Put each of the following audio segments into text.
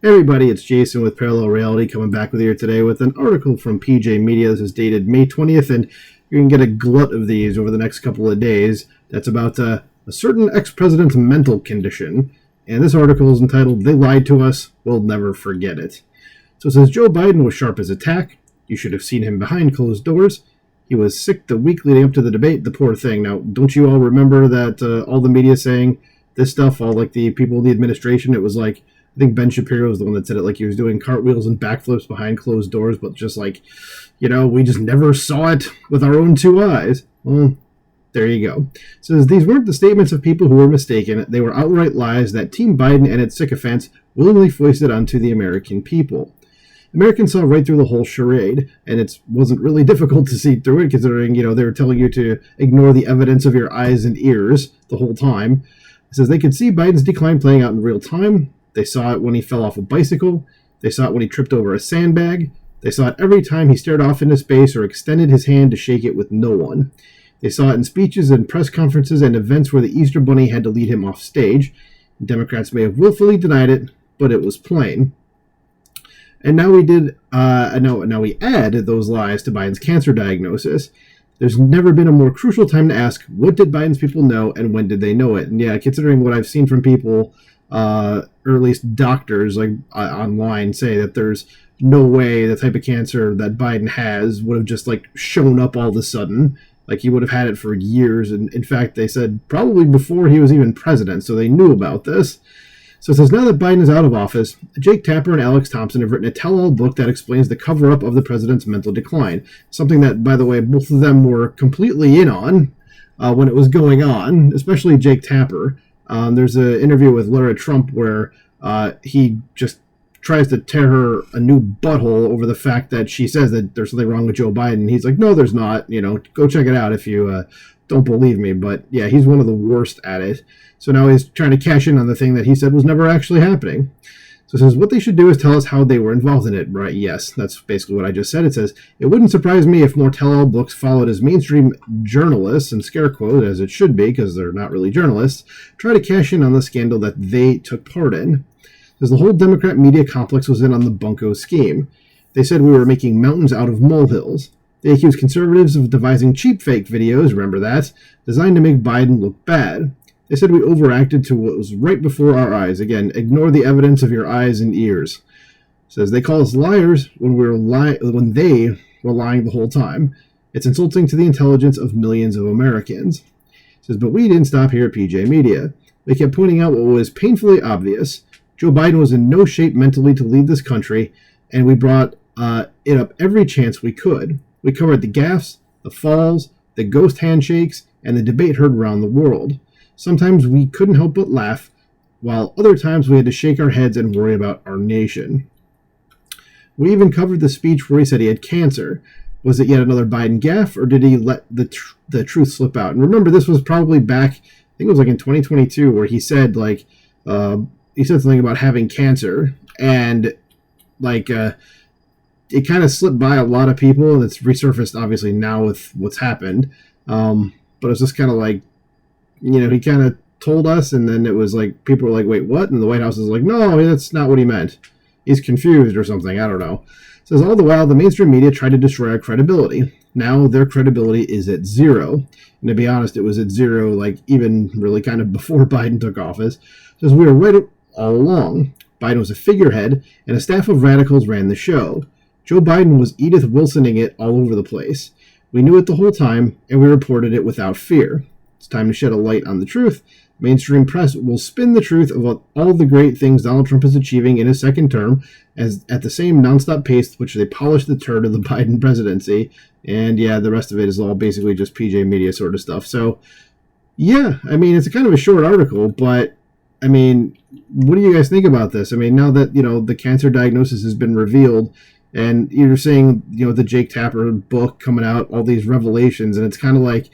Hey everybody, it's Jason with Parallel Reality coming back with you today with an article from PJ Media. This is dated May 20th, and you can get a glut of these over the next couple of days. That's about a certain ex-president's mental condition. And this article is entitled, "They Lied to Us, We'll Never Forget It." So it says, Joe Biden was sharp as a tack. You should have seen him behind closed doors. He was sick the week leading up to the debate, the poor thing. Now, don't you all remember that all the media saying this stuff, all like the people in the administration, it was like, I think Ben Shapiro was the one that said it, like he was doing cartwheels and backflips behind closed doors, but just like, we just never saw it with our own two eyes. Well, there you go. It says, these weren't the statements of people who were mistaken. They were outright lies that Team Biden and its sycophants willingly foisted onto the American people. Americans saw right through the whole charade, and it wasn't really difficult to see through it, considering, they were telling you to ignore the evidence of your eyes and ears the whole time. It says they could see Biden's decline playing out in real time. They saw it when he fell off a bicycle. They saw it when he tripped over a sandbag. They saw it every time he stared off into space or extended his hand to shake it with no one. They saw it in speeches and press conferences and events where the Easter Bunny had to lead him off stage. Democrats may have willfully denied it, but it was plain. And now we add those lies to Biden's cancer diagnosis. There's never been a more crucial time to ask, what did Biden's people know and when did they know it? And yeah, considering what I've seen from people, or at least doctors online say that there's no way the type of cancer that Biden has would have just shown up all of a sudden. Like he would have had it for years. And in fact, they said probably before he was even president. So they knew about this. So it says, now that Biden is out of office, Jake Tapper and Alex Thompson have written a tell-all book that explains the cover-up of the president's mental decline. Something that, by the way, both of them were completely in on when it was going on, especially Jake Tapper. There's an interview with Lara Trump where he just tries to tear her a new butthole over the fact that she says that there's something wrong with Joe Biden. He's like, no, there's not. Go check it out if you don't believe me. But yeah, he's one of the worst at it. So now he's trying to cash in on the thing that he said was never actually happening. So it says, what they should do is tell us how they were involved in it. Right, yes, that's basically what I just said. It says, it wouldn't surprise me if more tell-all books followed as mainstream journalists, and scare quote, as it should be, because they're not really journalists, try to cash in on the scandal that they took part in. Because the whole Democrat media complex was in on the bunko scheme. They said we were making mountains out of molehills. They accused conservatives of devising cheap fake videos, remember that, designed to make Biden look bad. They said we overacted to what was right before our eyes. Again, ignore the evidence of your eyes and ears. It says they call us liars when when they were lying the whole time. It's insulting to the intelligence of millions of Americans. It says, but we didn't stop here at PJ Media. They kept pointing out what was painfully obvious. Joe Biden was in no shape mentally to lead this country, and we brought it up every chance we could. We covered the gaffes, the falls, the ghost handshakes, and the debate heard around the world. Sometimes we couldn't help but laugh, while other times we had to shake our heads and worry about our nation. We even covered the speech where he said he had cancer. Was it yet another Biden gaffe, or did he let the truth slip out? And remember, this was probably back, I think it was in 2022, where he said he said something about having cancer, and it kind of slipped by a lot of people, and it's resurfaced obviously now with what's happened. But it's just kind of he kind of told us, and then it was people were like, wait, what? And the White House is like, no, that's not what he meant. He's confused or something. I don't know. It says, all the while, the mainstream media tried to destroy our credibility. Now their credibility is at zero. And to be honest, it was at zero, even really kind of before Biden took office. It says, we were right all along. Biden was a figurehead, and a staff of radicals ran the show. Joe Biden was Edith Wilsoning it all over the place. We knew it the whole time, and we reported it without fear. It's time to shed a light on the truth. Mainstream press will spin the truth about all the great things Donald Trump is achieving in his second term as at the same nonstop pace which they polish the turd of the Biden presidency. And yeah, the rest of it is all basically just PJ Media sort of stuff. So yeah, it's a kind of a short article, but what do you guys think about this? Now that, the cancer diagnosis has been revealed, and you're saying, the Jake Tapper book coming out, all these revelations, and it's kind of like,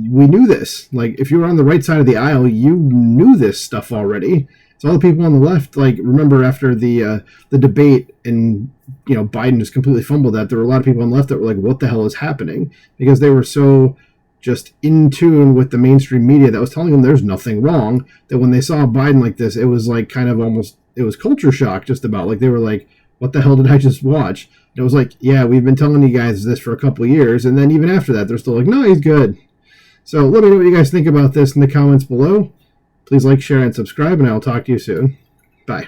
we knew this. If you were on the right side of the aisle, you knew this stuff already. So all the people on the left, remember after the debate and, Biden just completely fumbled that, there were a lot of people on the left that were like, what the hell is happening? Because they were so just in tune with the mainstream media that was telling them there's nothing wrong, that when they saw Biden like this, it was kind of almost it was culture shock just about. Like, they were like, what the hell did I just watch? And it was like, yeah, we've been telling you guys this for a couple of years, and then even after that, they're still like, no, he's good. So let me know what you guys think about this in the comments below. Please like, share, and subscribe, and I'll talk to you soon. Bye.